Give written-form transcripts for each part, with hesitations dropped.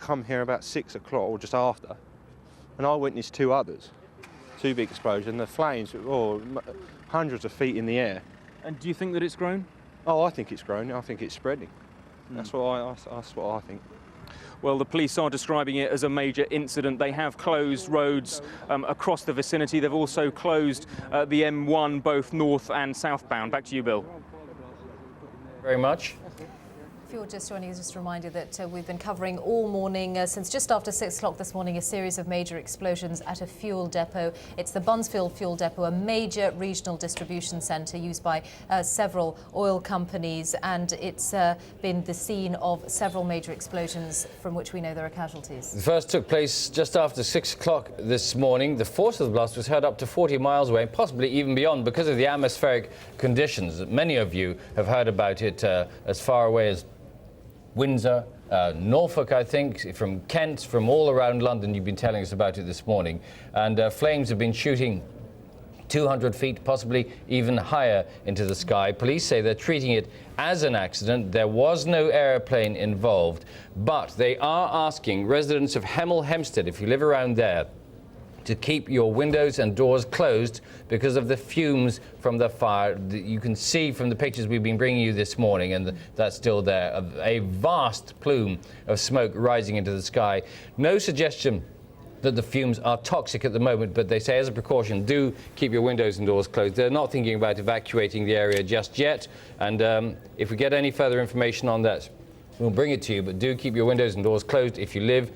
come here about 6 o'clock or just after, and I witnessed two others, two big explosions. The flames were hundreds of feet in the air. And do you think that it's grown? Oh, I think it's grown. I think it's spreading. That's what I think. Well, the police are describing it as a major incident. They have closed roads across the vicinity. They've also closed the M1, both north and southbound. Back to you, Bill. Very much. If you're just joining us, just a reminder that we've been covering all morning, since just after 6 o'clock this morning, a series of major explosions at a fuel depot. It's the Buncefield Fuel Depot, a major regional distribution centre used by several oil companies, and it's been the scene of several major explosions from which we know there are casualties. The first took place just after 6 o'clock this morning. The force of the blast was heard up to 40 miles away, possibly even beyond, because of the atmospheric conditions. Many of you have heard about it as far away as Windsor, Norfolk, I think, from Kent, from all around London. You've been telling us about it this morning. And flames have been shooting 200 feet, possibly even higher into the sky. Police say they're treating it as an accident. There was no airplane involved, but they are asking residents of Hemel Hempstead, if you live around there, to keep your windows and doors closed because of the fumes from the fire. You can see from the pictures we've been bringing you this morning, and that's still there, a vast plume of smoke rising into the sky. No suggestion that the fumes are toxic at the moment, but they say as a precaution, do keep your windows and doors closed. They're not thinking about evacuating the area just yet, and if we get any further information on that, we'll bring it to you, but do keep your windows and doors closed if you live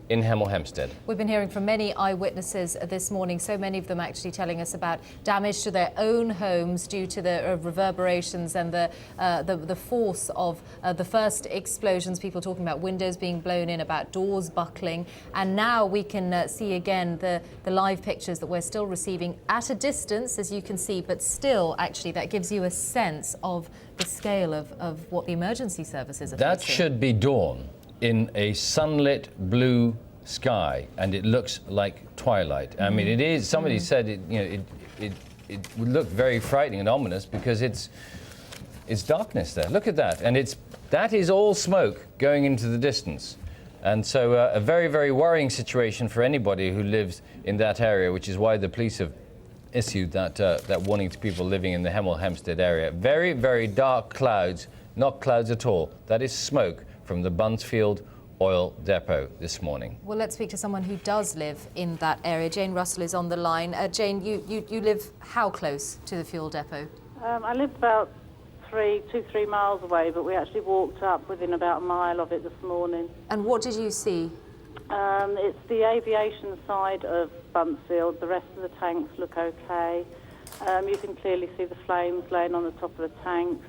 in Hemel Hempstead. We've been hearing from many eyewitnesses this morning, so many of them actually telling us about damage to their own homes due to the reverberations and the force of the first explosions. People talking about windows being blown in, about doors buckling, and now we can see again the live pictures that we're still receiving at a distance, as you can see, but still actually that gives you a sense of the scale of what the emergency services are That facing. should be dawn in a sunlit blue sky, and it looks like twilight. I mean, it is. Somebody said it. You know, it would look very frightening and ominous because it's darkness there. Look at that, and that is all smoke going into the distance, and so a very, very worrying situation for anybody who lives in that area, which is why the police have issued that warning to people living in the Hemel Hempstead area. Very, very dark clouds, not clouds at all. That is smoke from the Buncefield Oil Depot this morning. Well, let's speak to someone who does live in that area. Jane Russell is on the line. Jane, you live how close to the fuel depot? I live about 2-3 miles away, but we actually walked up within about a mile of it this morning. And what did you see? It's the aviation side of Buncefield. The rest of the tanks look okay. You can clearly see the flames laying on the top of the tanks.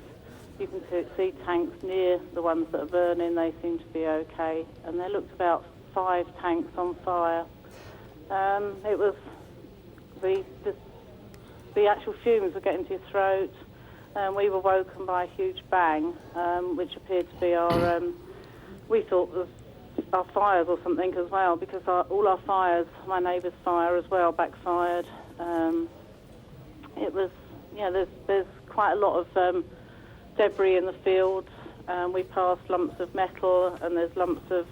You can see tanks near the ones that are burning. They seem to be okay. And there looked about 5 tanks on fire. It was the actual fumes were getting to your throat. We were woken by a huge bang, which appeared to be our, we thought was our fires or something as well, because all our fires, my neighbour's fire as well, backfired. It was, there's quite a lot of debris in the fields. We passed lumps of metal, and there's lumps of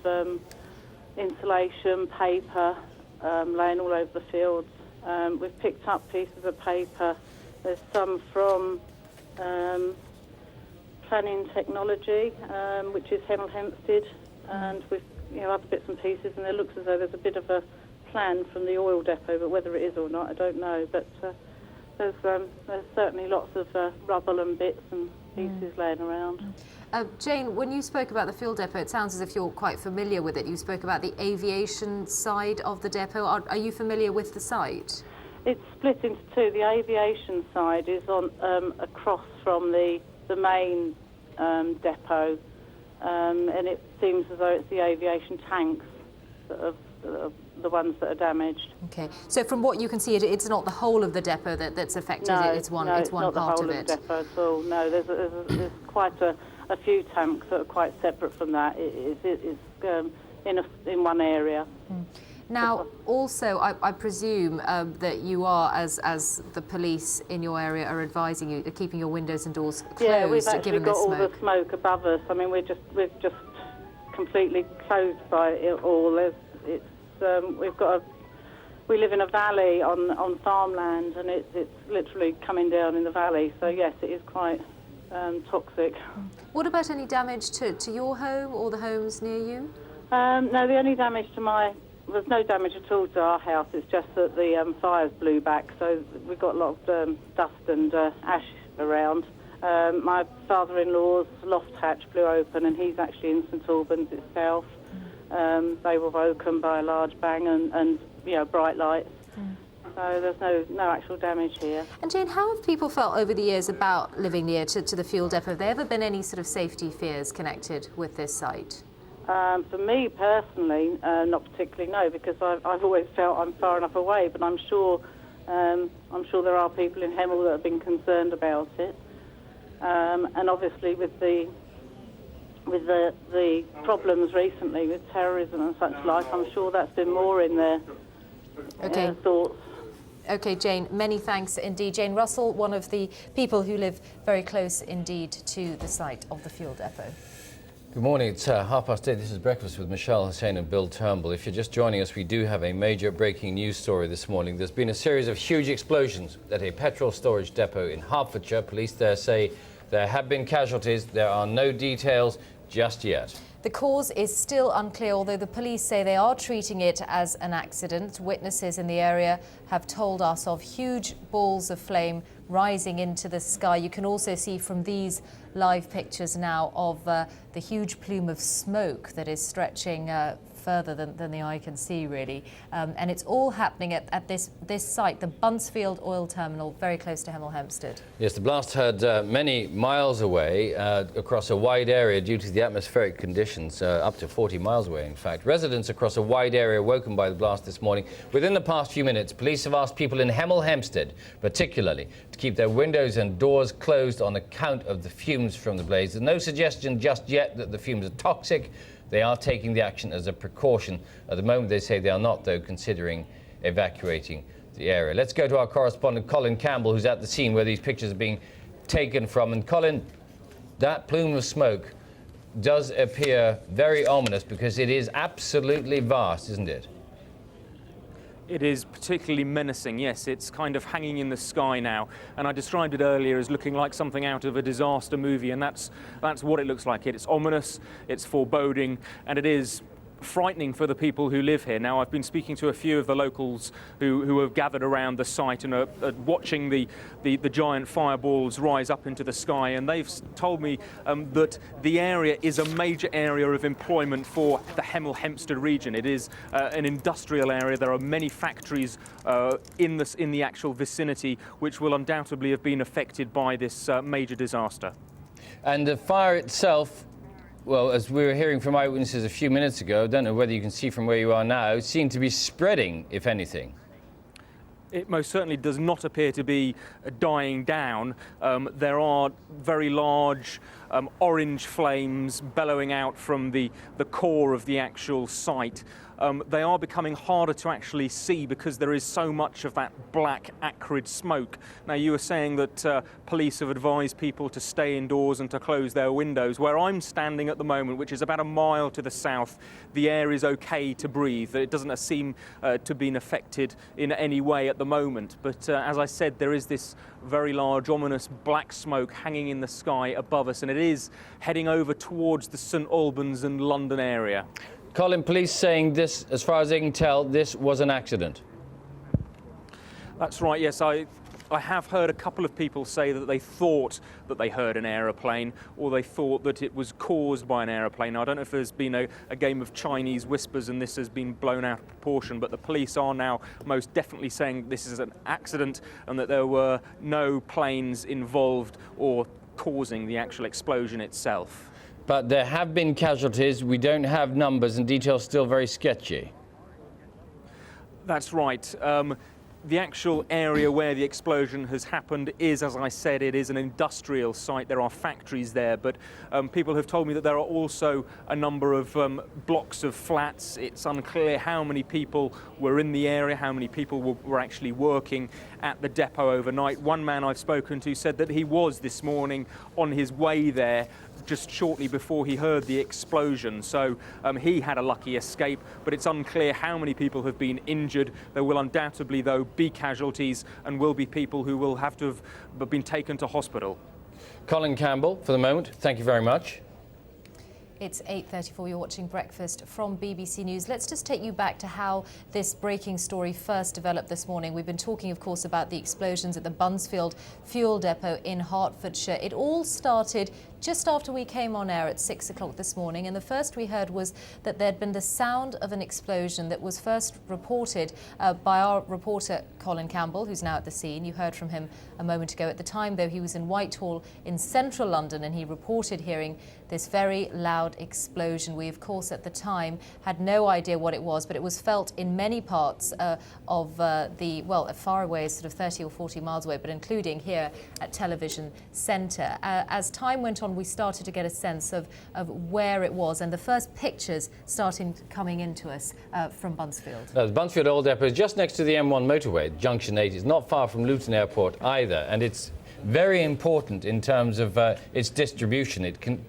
insulation, paper laying all over the fields. We've picked up pieces of paper. There's some from Planning Technology, which is Hemel Hempstead, and with other bits and pieces. And it looks as though there's a bit of a plan from the oil depot, but whether it is or not, I don't know. But there's certainly lots of rubble and bits and pieces laying around. Jane, when you spoke about the fuel depot, it sounds as if you're quite familiar with it. You spoke about the aviation side of the depot. Are you familiar with the site? It's split into two. The aviation side is on across from the main depot, and it seems as though it's the aviation tanks that are the ones that are damaged. Okay, so from what you can see, it's not the whole of the depot that's affected. No, it's one it's part not of the whole it. Of the depot at all. No, there's quite a few tanks that are quite separate from that. It's in one area. Now, also, I presume that you are, as the police in your area are advising you, keeping your windows and doors closed. Yeah, we've actually given got this all smoke. the smoke above us. I mean, we've just completely closed by it all. We live in a valley on farmland, and it's literally coming down in the valley. So yes, it is quite toxic. What about any damage to your home or the homes near you? No, the only damage there's no damage at all to our house. It's just that the fires blew back, so we've got a lot of dust and ash around. My father-in-law's loft hatch blew open, and he's actually in St Albans itself. They were woken by a large bang and bright lights. So there's no actual damage here. And Jane, how have people felt over the years about living near to the fuel depot? Have there ever been any sort of safety fears connected with this site? For me personally, not particularly, no, because I've always felt I'm far enough away. But I'm sure there are people in Hemel that have been concerned about it. And obviously with the problems recently with terrorism and such like, I'm sure that's been more in their thoughts. Okay, Jane, many thanks indeed. Jane Russell, one of the people who live very close indeed to the site of the fuel depot. Good morning, it's 8:30. This is Breakfast with Michelle Hussain and Bill Turnbull. If you're just joining us, we do have a major breaking news story this morning. There's been a series of huge explosions at a petrol storage depot in Hertfordshire. Police there say there have been casualties. There are no details just yet. The cause is still unclear, although the police say they are treating it as an accident. Witnesses in the area have told us of huge balls of flame rising into the sky. You can also see from these live pictures now of the huge plume of smoke that is stretching further than the eye can see, really. And it's all happening at this site, the Buncefield Oil Terminal, very close to Hemel Hempstead. Yes, the blast heard many miles away across a wide area due to the atmospheric conditions, up to 40 miles away, in fact. Residents across a wide area woken by the blast this morning. Within the past few minutes, police have asked people in Hemel Hempstead, particularly, to keep their windows and doors closed on account of the fumes from the blaze. There's no suggestion just yet that the fumes are toxic. They are taking the action as a precaution. At the moment, they say they are not, though, considering evacuating the area. Let's go to our correspondent, Colin Campbell, who's at the scene where these pictures are being taken from. And Colin, that plume of smoke does appear very ominous because it is absolutely vast, isn't it? It is particularly menacing, yes. It's kind of hanging in the sky now. And I described it earlier as looking like something out of a disaster movie, and that's what it looks like. It's ominous, it's foreboding, and it is frightening for the people who live here. Now, I've been speaking to a few of the locals who have gathered around the site and are watching the giant fireballs rise up into the sky, and they've told me that the area is a major area of employment for the Hemel Hempstead region. It is an industrial area. There are many factories in the actual vicinity which will undoubtedly have been affected by this major disaster. And the fire itself, well, as we were hearing from eyewitnesses a few minutes ago, I don't know whether you can see from where you are now, it seemed to be spreading, if anything. It most certainly does not appear to be dying down. There are very large orange flames bellowing out from the core of the actual site. They are becoming harder to actually see because there is so much of that black, acrid smoke. Now, you were saying that police have advised people to stay indoors and to close their windows. Where I'm standing at the moment, which is about a mile to the south, the air is okay to breathe. It doesn't seem to be affected in any way at the moment. But as I said, there is this very large, ominous black smoke hanging in the sky above us, and it is heading over towards the St Albans and London area. Colin, police saying this, as far as they can tell, this was an accident. That's right, yes. I have heard a couple of people say that they thought that they heard an aeroplane, or they thought that it was caused by an aeroplane. Now, I don't know if there's been a game of Chinese whispers and this has been blown out of proportion, but the police are now most definitely saying this is an accident and that there were no planes involved or causing the actual explosion itself. But there have been casualties. We don't have numbers, and details still very sketchy. That's right. The actual area where the explosion has happened is, as I said, it is an industrial site. There are factories there, but people have told me that there are also a number of blocks of flats. It's unclear how many people were in the area, how many people were actually working at the depot overnight. One man I've spoken to said that he was this morning on his way there just shortly before he heard the explosion. So he had a lucky escape, but it's unclear how many people have been injured. There will undoubtedly, though, be casualties and will be people who will have to have been taken to hospital. Colin Campbell, for the moment, thank you very much. It's 8:34. You're watching Breakfast from BBC News. Let's just take you back to how this breaking story first developed this morning. We've been talking, of course, about the explosions at the Buncefield Fuel Depot in Hertfordshire. It all started just after we came on air at 6 o'clock this morning, and the first we heard was that there'd been the sound of an explosion that was first reported by our reporter Colin Campbell, who's now at the scene. You heard from him a moment ago. At the time, though, he was in Whitehall in central London, and he reported hearing this very loud explosion. We, of course, at the time had no idea what it was, but it was felt in many parts of far away, sort of 30 or 40 miles away, but including here at Television Centre. As time went on, we started to get a sense of where it was, and the first pictures starting coming into us from Buncefield. Now, the Buncefield Oil Depot is just next to the M1 motorway, Junction 8. It's not far from Luton Airport either, and it's very important in terms of its distribution.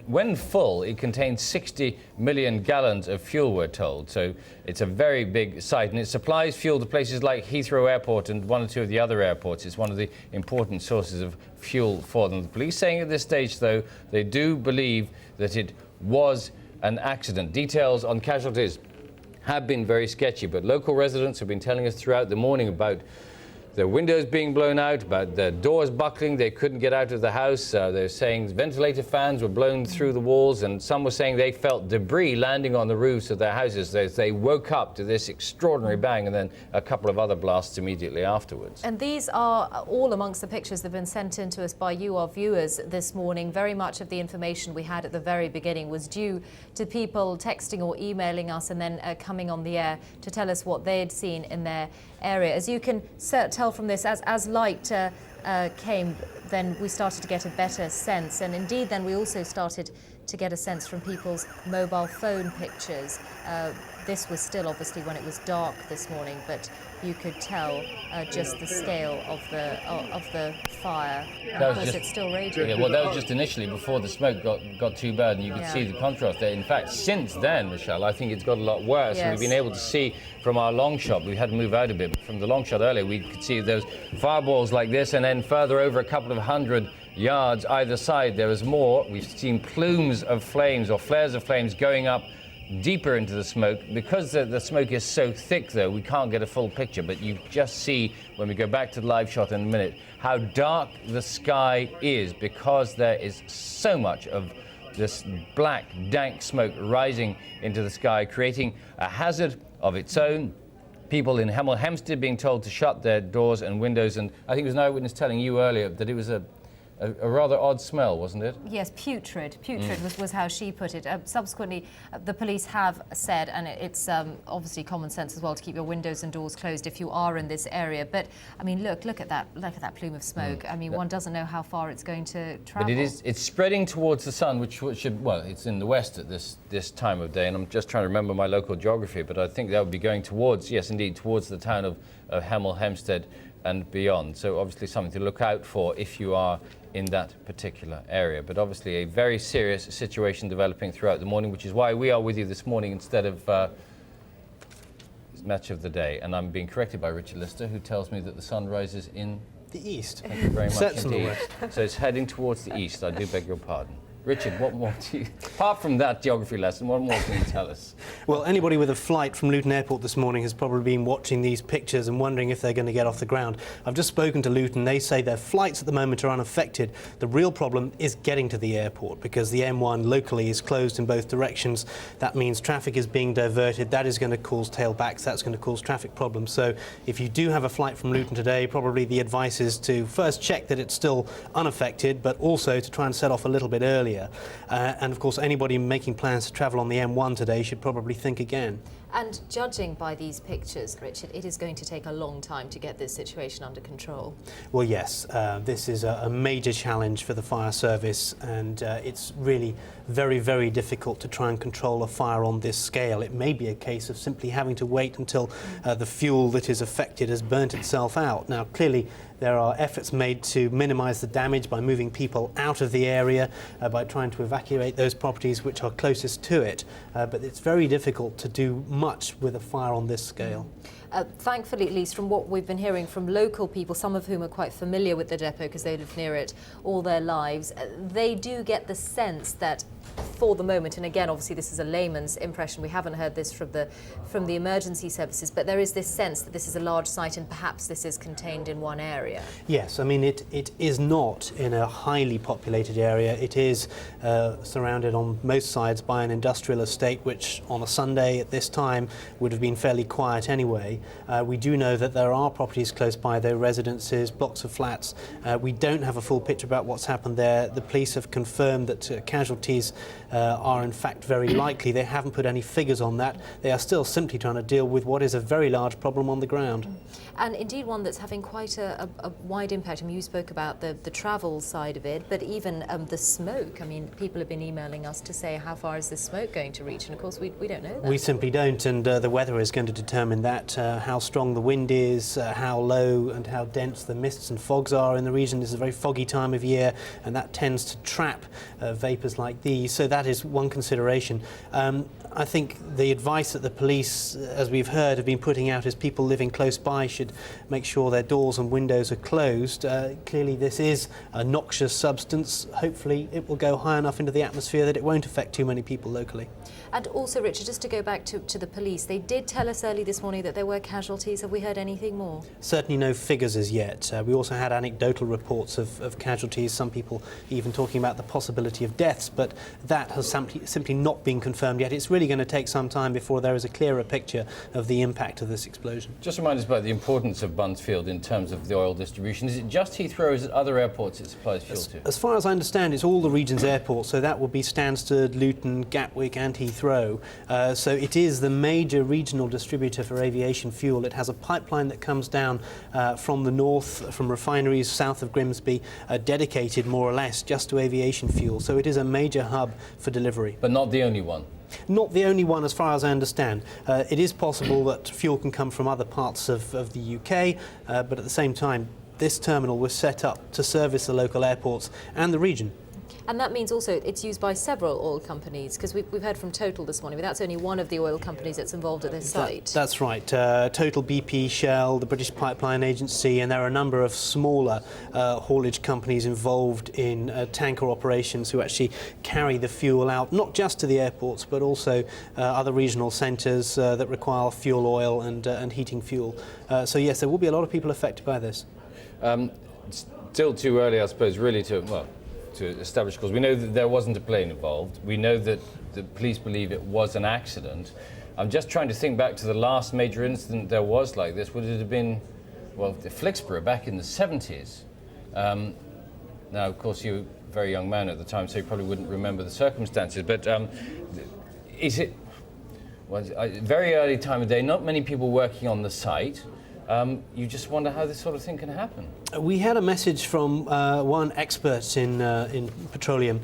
When full, it contains 60 million gallons of fuel, we're told. So it's a very big site, and it supplies fuel to places like Heathrow Airport and one or two of the other airports. It's one of the important sources of fuel for them. The police saying at this stage, though, they do believe that it was an accident. Details on casualties have been very sketchy, but local residents have been telling us throughout the morning about the windows being blown out, about the doors buckling, they couldn't get out of the house. They're saying ventilator fans were blown through the walls, and some were saying they felt debris landing on the roofs of their houses as they woke up to this extraordinary bang, and then a couple of other blasts immediately afterwards. And these are all amongst the pictures that have been sent in to us by you, our viewers, this morning. Very much of the information we had at the very beginning was due to people texting or emailing us and then coming on the air to tell us what they had seen in their area. As you can tell from this, as light came, then we started to get a better sense, and indeed then we also started to get a sense from people's mobile phone pictures. This was still obviously when it was dark this morning, but you could tell just the scale of the fire. And of course, it's still raging. Yeah, well, that was just initially before the smoke got too bad, and you could see the contrast there. In fact, since then, Michelle, I think it's got a lot worse. Yes. And we've been able to see from our long shot, we had to move out a bit, but from the long shot earlier, we could see those fireballs like this, and then further over a couple of hundred yards either side, there was more. We've seen plumes of flames or flares of flames going up deeper into the smoke. Because the smoke is so thick, though, we can't get a full picture, but you just see, when we go back to the live shot in a minute, how dark the sky is, because there is so much of this black, dank smoke rising into the sky, creating a hazard of its own. People in Hemel Hempstead being told to shut their doors and windows, and I think it was an eyewitness telling you earlier that it was a rather odd smell, wasn't it? Yes, putrid. Putrid was how she put it. Subsequently, the police have said, and it's obviously common sense as well, to keep your windows and doors closed if you are in this area. But I mean, look at that plume of smoke. I mean, one doesn't know how far it's going to travel. But it's spreading towards the sun, which should, well, it's in the west at this time of day, and I'm just trying to remember my local geography, but I think that would be going towards, yes, indeed, towards the town of Hemel Hempstead and beyond. So obviously something to look out for if you are in that particular area. But obviously a very serious situation developing throughout the morning, which is why we are with you this morning instead of Match of the Day. And I'm being corrected by Richard Lister, who tells me that the sun rises in the east. Thank you very much Sets indeed. in the west. So it's heading towards the east. I do beg your pardon. Richard, what more do you, apart from that geography lesson, what more can you tell us? Well, anybody with a flight from Luton Airport this morning has probably been watching these pictures and wondering if they're going to get off the ground. I've just spoken to Luton. They say their flights at the moment are unaffected. The real problem is getting to the airport, because the M1 locally is closed in both directions. That means traffic is being diverted. That is going to cause tailbacks. That's going to cause traffic problems. So if you do have a flight from Luton today, probably the advice is to first check that it's still unaffected, but also to try and set off a little bit earlier. And of course, anybody making plans to travel on the M1 today should probably think again. And judging by these pictures, Richard, it is going to take a long time to get this situation under control. Well, yes, this is a major challenge for the fire service, and it's really very, very difficult to try and control a fire on this scale. It may be a case of simply having to wait until the fuel that is affected has burnt itself out. Now, clearly, there are efforts made to minimise the damage by moving people out of the area, by trying to evacuate those properties which are closest to it. But it's very difficult to do much with a fire on this scale. Thankfully, at least from what we've been hearing from local people, some of whom are quite familiar with the depot because they live near it all their lives, they do get the sense that for the moment, and again, obviously this is a layman's impression, we haven't heard this from the emergency services, but there is this sense that this is a large site and perhaps this is contained in one area. Yes, I mean it is not in a highly populated area. It is surrounded on most sides by an industrial estate, which on a Sunday at this time would have been fairly quiet anyway. We do know that there are properties close by, though, residences, blocks of flats. We don't have a full picture about what's happened there. The police have confirmed that casualties are in fact very likely. They haven't put any figures on that. They are still simply trying to deal with what is a very large problem on the ground. And indeed one that's having quite a wide impact. I mean, you spoke about the travel side of it, but even the smoke. I mean, people have been emailing us to say how far is this smoke going to reach, and of course we don't know that. We simply don't, and the weather is going to determine that, how strong the wind is, how low and how dense the mists and fogs are in the region. This is a very foggy time of year, and that tends to trap vapours like these, so that is one consideration. I think the advice that the police, as we've heard, have been putting out is people living close by should make sure their doors and windows are closed. Clearly this is a noxious substance. Hopefully it will go high enough into the atmosphere that it won't affect too many people locally. And also, Richard, just to go back to the police, they did tell us early this morning that there were casualties. Have we heard anything more? Certainly no figures as yet. We also had anecdotal reports of casualties, some people even talking about the possibility of deaths, but that has simply not been confirmed yet. It's really going to take some time before there is a clearer picture of the impact of this explosion. Just remind us about the importance of Buncefield in terms of the oil distribution. Is it just Heathrow, or is it other airports it supplies fuel to? As far as I understand, it's all the region's airports, so that would be Stansted, Luton, Gatwick and Heathrow. So it is the major regional distributor for aviation fuel. It has a pipeline that comes down from the north, from refineries south of Grimsby, dedicated more or less just to aviation fuel. So it is a major hub for delivery. But not the only one? Not the only one, as far as I understand. It is possible that fuel can come from other parts of the UK, but at the same time, this terminal was set up to service the local airports and the region. And that means also it's used by several oil companies, because we've heard from Total this morning, but that's only one of the oil companies that's involved at this site. That's right. Total, BP, Shell, the British Pipeline Agency, and there are a number of smaller haulage companies involved in tanker operations who actually carry the fuel out, not just to the airports, but also other regional centres that require fuel oil and heating fuel. So yes, there will be a lot of people affected by this. Still too early, I suppose, really to establish cause. We know that there wasn't a plane involved. We know that the police believe it was an accident. I'm just trying to think back to the last major incident there was like this. Would it have been, well, the Flixborough back in the 70s? Now, of course, you were a very young man at the time, so you probably wouldn't remember the circumstances, but is it, well, very early time of day, not many people working on the site. You just wonder how this sort of thing can happen. We had a message from one expert in petroleum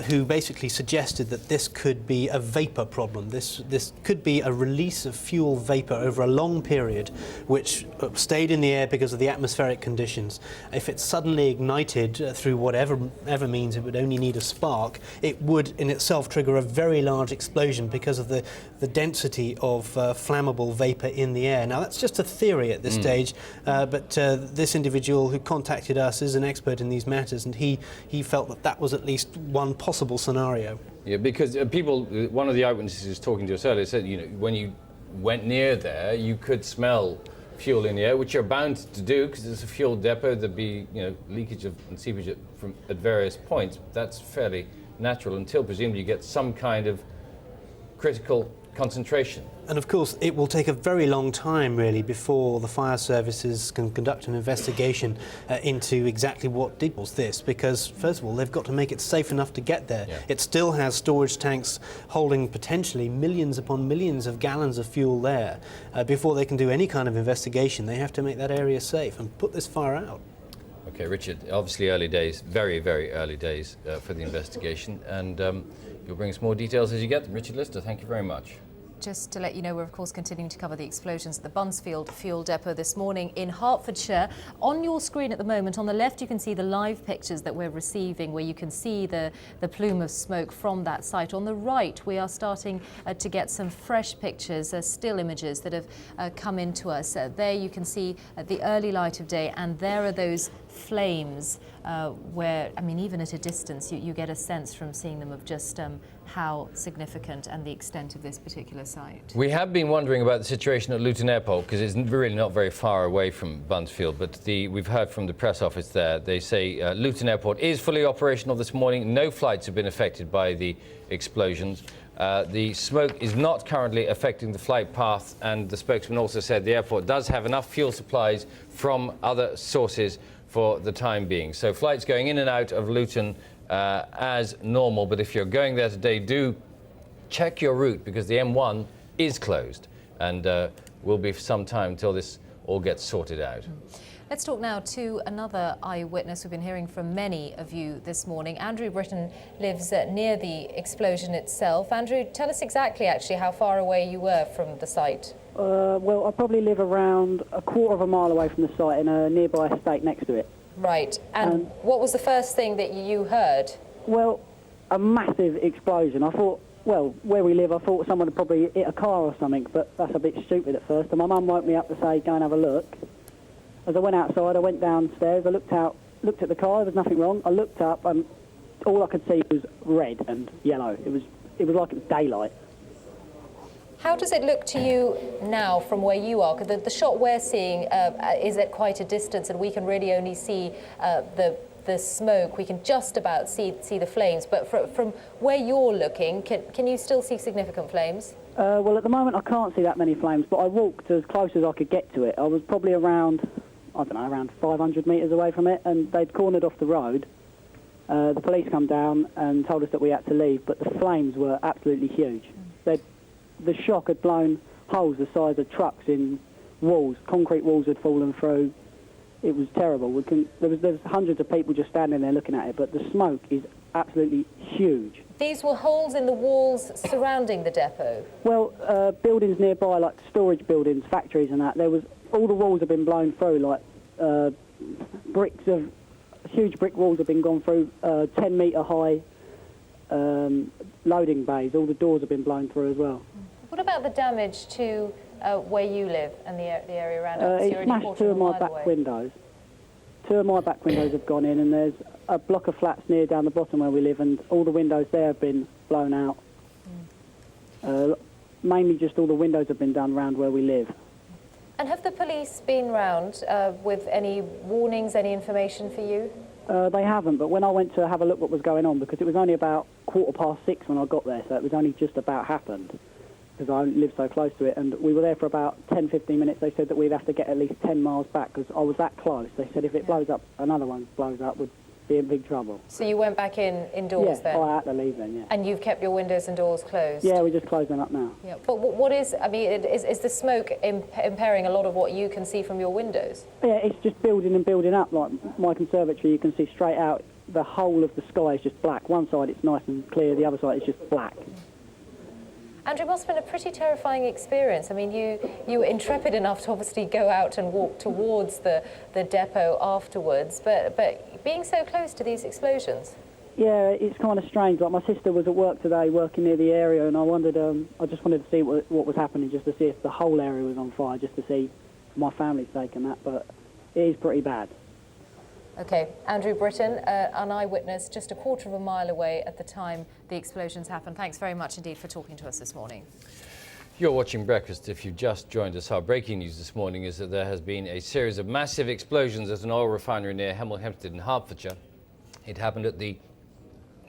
who basically suggested that this could be a vapour problem. This could be a release of fuel vapour over a long period, which stayed in the air because of the atmospheric conditions. If it's suddenly ignited through whatever means, it would only need a spark. It would in itself trigger a very large explosion because of the density of flammable vapour in the air. Now that's just a theory at this stage, but this individual who contacted us is an expert in these matters, and he felt that was at least one possible scenario. Yeah, because one of the eyewitnesses talking to us earlier said, you know, when you went near there, you could smell fuel in the air, which you're bound to do because it's a fuel depot. There'd be, you know, leakage and seepage at various points. That's fairly natural until presumably you get some kind of critical concentration. And of course, it will take a very long time, really, before the fire services can conduct an investigation into exactly what did cause this, because, first of all, they've got to make it safe enough to get there. Yeah. It still has storage tanks holding potentially millions upon millions of gallons of fuel there. Before they can do any kind of investigation, they have to make that area safe and put this fire out. Okay, Richard, obviously early days, very, very early days for the investigation, and you'll bring us more details as you get them. Richard Lister, thank you very much. Just to let you know, we're of course continuing to cover the explosions at the Buncefield Fuel Depot this morning in Hertfordshire. On your screen at the moment, on the left, you can see the live pictures that we're receiving, where you can see the plume of smoke from that site. On the right, we are starting to get some fresh pictures, still images that have come into us. There you can see the early light of day, and there are those flames where, I mean, even at a distance, you get a sense from seeing them of just how significant and the extent of this particular site. We have been wondering about the situation at Luton Airport, because it's really not very far away from Buncefield, but we've heard from the press office there. They say Luton Airport is fully operational this morning. No flights have been affected by the explosions. The smoke is not currently affecting the flight path, and the spokesman also said the airport does have enough fuel supplies from other sources for the time being. So flights going in and out of Luton as normal, but if you're going there today, do check your route, because the M1 is closed and will be for some time until this all gets sorted out. Let's talk now to another eyewitness. We've been hearing from many of you this morning. Andrew Britton lives near the explosion itself. Andrew, tell us exactly actually how far away you were from the site. Well, I probably live around a quarter of a mile away from the site in a nearby estate next to it. Right, and what was the first thing that you heard? Well, a massive explosion. I thought, well, where we live, I thought someone had probably hit a car or something, but that's a bit stupid at first. And my mum woke me up to say, go and have a look. As I went outside, I went downstairs, I looked at the car, there was nothing wrong. I looked up and all I could see was red and yellow. It was like it was daylight. How does it look to you now from where you are? Because the shot we're seeing is at quite a distance, and we can really only see the smoke. We can just about see the flames. But from where you're looking, can you still see significant flames? Well, at the moment I can't see that many flames, but I walked as close as I could get to it. I was probably around 500 metres away from it, and they'd cornered off the road. The police come down and told us that we had to leave, but the flames were absolutely huge. The shock had blown holes the size of trucks in walls. Concrete walls had fallen through. It was terrible. There was hundreds of people just standing there looking at it, but the smoke is absolutely huge. These were holes in the walls surrounding the depot? Well, buildings nearby, like storage buildings, factories and that, all the walls have been blown through, like huge brick walls have been gone through, 10 metre high loading bays, all the doors have been blown through as well. What about the damage to where you live and the area around it? It smashed two of my back windows. Two of my back windows have gone in, and there's a block of flats near down the bottom where we live, and all the windows there have been blown out. Mainly just all the windows have been done around where we live. And have the police been round with any warnings, any information for you? They haven't, but when I went to have a look what was going on, because it was only about 6:15 when I got there, so it was only just about happened, because I live so close to it, and we were there for about 10-15 minutes. They said that we'd have to get at least 10 miles back, because I was that close. They said if it blows up, another one blows up, would be in big trouble. So you went back indoors then? Yeah, I had to leave then, yeah. And you've kept your windows and doors closed? Yeah, we just closed them up now. Yeah. But what is, I mean, is the smoke impairing a lot of what you can see from your windows? Yeah, it's just building and building up. Like my conservatory, you can see straight out, the whole of the sky is just black. One side it's nice and clear, the other side is just black. Andrew, it must have been a pretty terrifying experience. I mean, you were intrepid enough to obviously go out and walk towards the depot afterwards, but being so close to these explosions. Yeah, it's kind of strange. Like my sister was at work today, working near the area, and I wondered. I just wanted to see what was happening, just to see if the whole area was on fire, just to see for my family's sake and that. But it is pretty bad. Okay, Andrew Britton, an eyewitness just a quarter of a mile away at the time the explosions happened. Thanks very much indeed for talking to us this morning. You're watching Breakfast. If you've just joined us, our breaking news this morning is that there has been a series of massive explosions at an oil refinery near Hemel Hempstead in Hertfordshire. It happened at the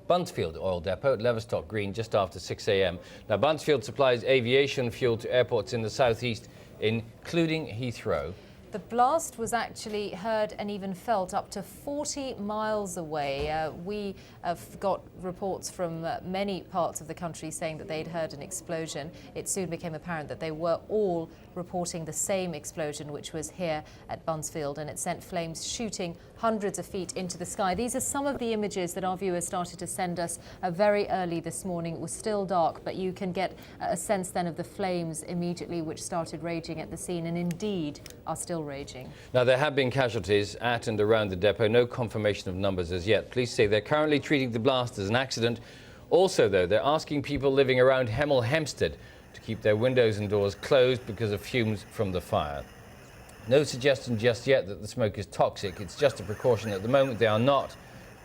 Buncefield Oil Depot at Leverstock Green just after 6 a.m. Now, Buncefield supplies aviation fuel to airports in the southeast, including Heathrow. The blast was actually heard and even felt up to 40 miles away. We have got reports from many parts of the country saying that they'd heard an explosion. It soon became apparent that they were all reporting the same explosion, which was here at Buncefield, and it sent flames shooting hundreds of feet into the sky. These are some of the images that our viewers started to send us very early this morning. It was still dark, but you can get a sense then of the flames immediately, which started raging at the scene and indeed are still raging. Now, there have been casualties at and around the depot. No confirmation of numbers as yet. Police say they're currently treating the blast as an accident. Also, though, they're asking people living around Hemel Hempstead to keep their windows and doors closed because of fumes from the fire. No suggestion just yet that the smoke is toxic. It's just a precaution. At the moment, they are not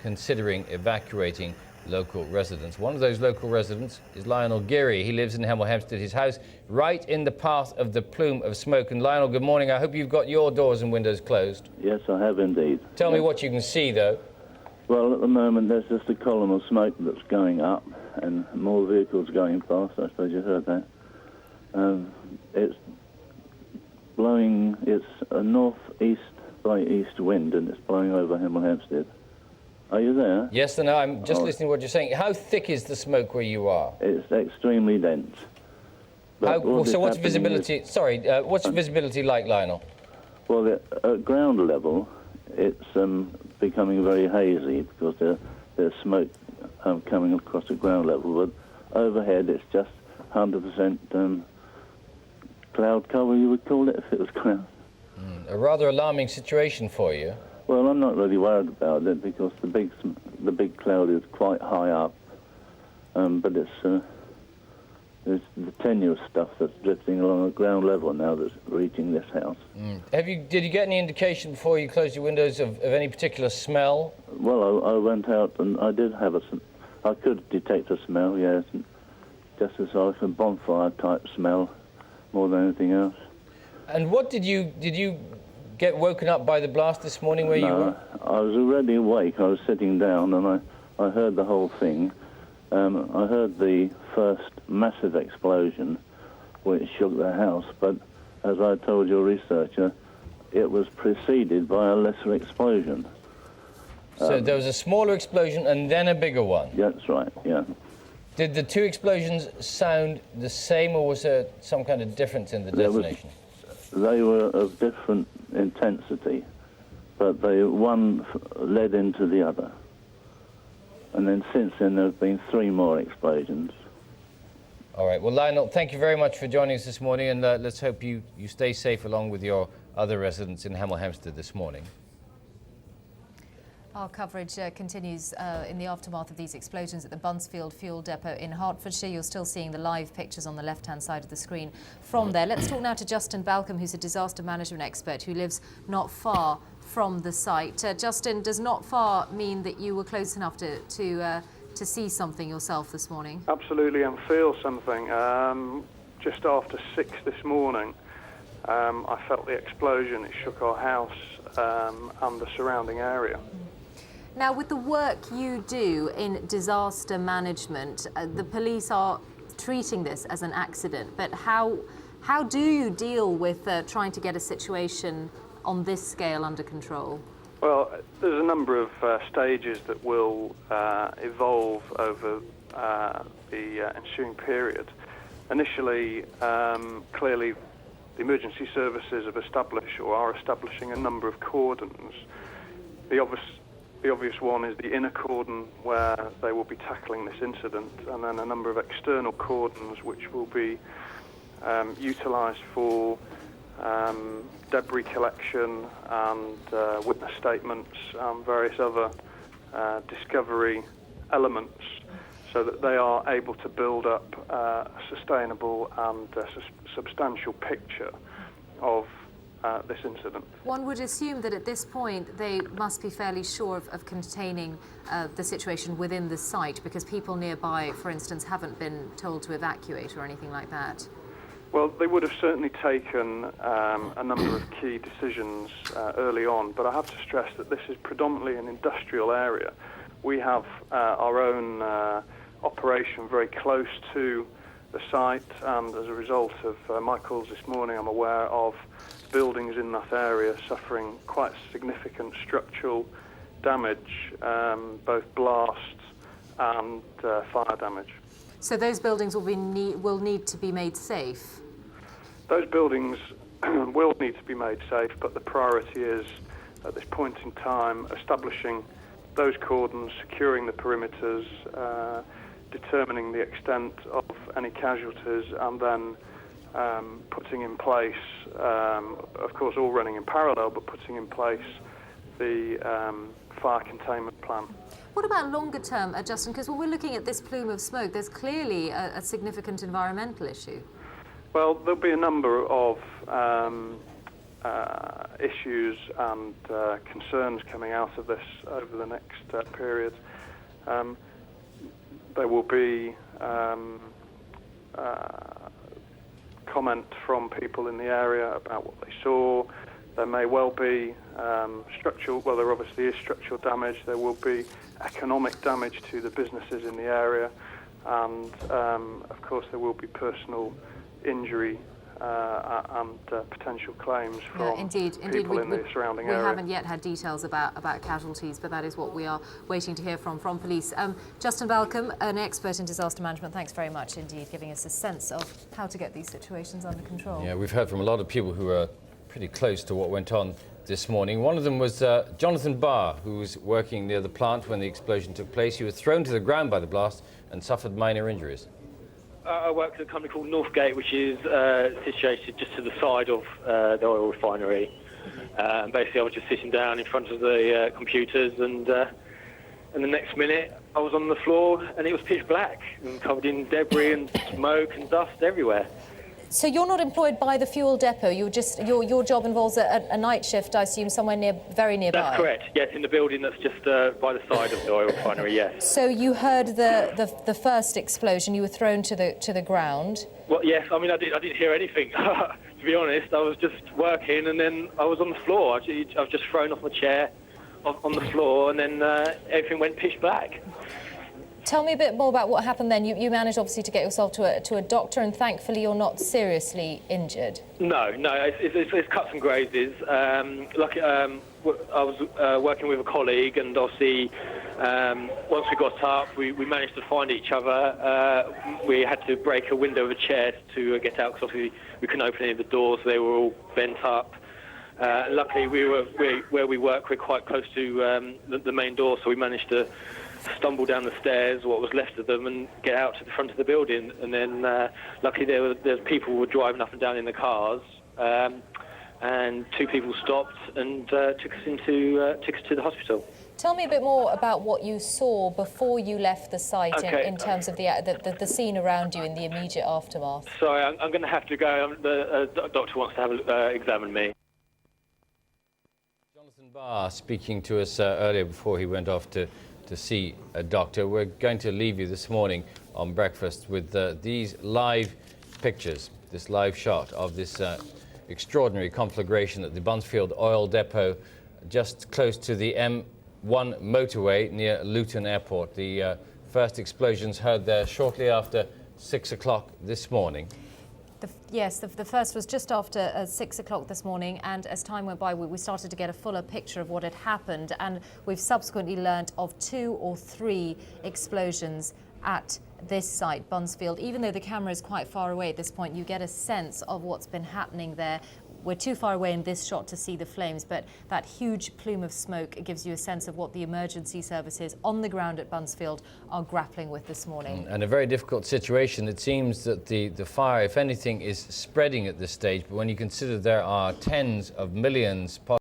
considering evacuating local residents. One of those local residents is Lionel Geary. He lives in Hemel Hempstead, his house right in the path of the plume of smoke. And Lionel, good morning. I hope you've got your doors and windows closed. Yes, I have indeed. Tell me what you can see, though. Well, at the moment, there's just a column of smoke that's going up and more vehicles going past. I suppose you heard that. It's blowing, it's a north-east by east wind, and it's blowing over Hemel Hempstead. Are you there? Yes, no, I'm just listening to what you're saying. How thick is the smoke where you are? It's extremely dense. So what's visibility? What's your visibility like, Lionel? Well, at ground level, it's becoming very hazy because there's smoke coming across the ground level. But overhead, it's just 100% cloud cover, you would call it, if it was cloud. A rather alarming situation for you. Well, I'm not really worried about it because the big cloud is quite high up, but it's the tenuous stuff that's drifting along at ground level now that's reaching this house. Did you get any indication before you closed your windows of any particular smell? Well, I went out and I did have I could detect a smell, yes, just as like a bonfire type smell more than anything else. And what did you get woken up by the blast this morning where you were? I was already awake. I was sitting down and I heard the whole thing. I heard the first massive explosion which shook the house, but as I told your researcher, it was preceded by a lesser explosion. So there was a smaller explosion and then a bigger one? Yeah, that's right, yeah. Did the two explosions sound the same, or was there some kind of difference in the detonation? They were of different intensity, but one led into the other. And then since then there have been 3 more explosions. All right. Well, Lionel, thank you very much for joining us this morning, and let's hope you stay safe along with your other residents in Hemel Hempstead this morning. Our coverage continues in the aftermath of these explosions at the Buncefield Fuel Depot in Hertfordshire. You're still seeing the live pictures on the left-hand side of the screen from there. Let's talk now to Justin Balcombe, who's a disaster management expert who lives not far from the site. Justin, does not far mean that you were close enough to see something yourself this morning? Absolutely, and feel something. Just after 6 this morning, I felt the explosion. It shook our house and the surrounding area. Now, with the work you do in disaster management, the police are treating this as an accident, but how do you deal with trying to get a situation on this scale under control? Well, there's a number of stages that will evolve over the ensuing period. Initially, clearly, the emergency services have established or are establishing a number of cordons. The obvious one is the inner cordon where they will be tackling this incident, and then a number of external cordons which will be utilised for debris collection and witness statements and various other discovery elements, so that they are able to build up a sustainable and substantial picture of this incident. One would assume that at this point they must be fairly sure of containing the situation within the site, because people nearby, for instance, haven't been told to evacuate or anything like that. Well, they would have certainly taken a number of key decisions early on, but I have to stress that this is predominantly an industrial area we have our own operation very close to the site, and as a result of my calls this morning, I'm aware of buildings in that area suffering quite significant structural damage, both blast and fire damage. So those buildings will need to be made safe? Those buildings will need to be made safe, but the priority is, at this point in time, establishing those cordons, securing the perimeters, determining the extent of any casualties, and then putting in place, of course all running in parallel, but putting in place the fire containment plan. What about longer term, Justin? Because when we're looking at this plume of smoke, there's clearly a significant environmental issue. Well, there'll be a number of issues and concerns coming out of this over the next period. There will be comment from people in the area about what they saw. There may well be structural, well, there obviously is structural damage. There will be economic damage to the businesses in the area, and of course there will be personal injury and potential claims from people in the surrounding area. We haven't yet had details about casualties, but that is what we are waiting to hear from police. Justin Balcombe, an expert in disaster management, thanks very much indeed, giving us a sense of how to get these situations under control. Yeah, we've heard from a lot of people who are pretty close to what went on this morning. One of them was Jonathan, who was working near the plant when the explosion took place. He was thrown to the ground by the blast and suffered minor injuries. I work at a company called Northgate, which is situated just to the side of the oil refinery. And basically, I was just sitting down in front of the computers, and the next minute, I was on the floor, and it was pitch black and covered in debris and smoke and dust everywhere. So you're not employed by the fuel depot. You're just your job involves a night shift, I assume, somewhere very nearby. That's correct. Yes, in the building that's just by the side of the oil refinery. Yes. So you heard the first explosion. You were thrown to the ground. Well, yes. I mean, I didn't hear anything. To be honest, I was just working, and then I was on the floor. I was just thrown off my chair, on the floor, and then everything went pitch black. Tell me a bit more about what happened then. You managed, obviously, to get yourself to a doctor, and thankfully you're not seriously injured. No, it's cuts and grazes. I was working with a colleague, and obviously once we got up, we managed to find each other. We had to break a window of a chair to get out, because obviously we couldn't open any of the doors. They were all bent up. Luckily, where we work, we're quite close to the main door, so we managed to stumble down the stairs, what was left of them, and get out to the front of the building. And then luckily there's people who were driving up and down in the cars, and two people stopped and took us to the hospital. Tell me a bit more about what you saw before you left the site, okay. in terms of the scene around you in the immediate aftermath. Sorry, I'm going to have to go. The doctor wants to examine me. Jonathan speaking to us earlier before he went off to see a doctor. We're going to leave you this morning on breakfast with these live pictures, this live shot of this extraordinary conflagration at the Buncefield Oil Depot, just close to the M1 motorway near Luton Airport. The first explosions heard there shortly after 6 o'clock this morning. Yes, the first was just after 6 o'clock this morning, and as time went by, we started to get a fuller picture of what had happened, and we've subsequently learnt of 2 or 3 explosions at this site, Buncefield. Even though the camera is quite far away at this point, you get a sense of what's been happening there. We're too far away in this shot to see the flames, but that huge plume of smoke gives you a sense of what the emergency services on the ground at Buncefield are grappling with this morning. And a very difficult situation. It seems that the fire, if anything, is spreading at this stage, but when you consider there are tens of millions, possibly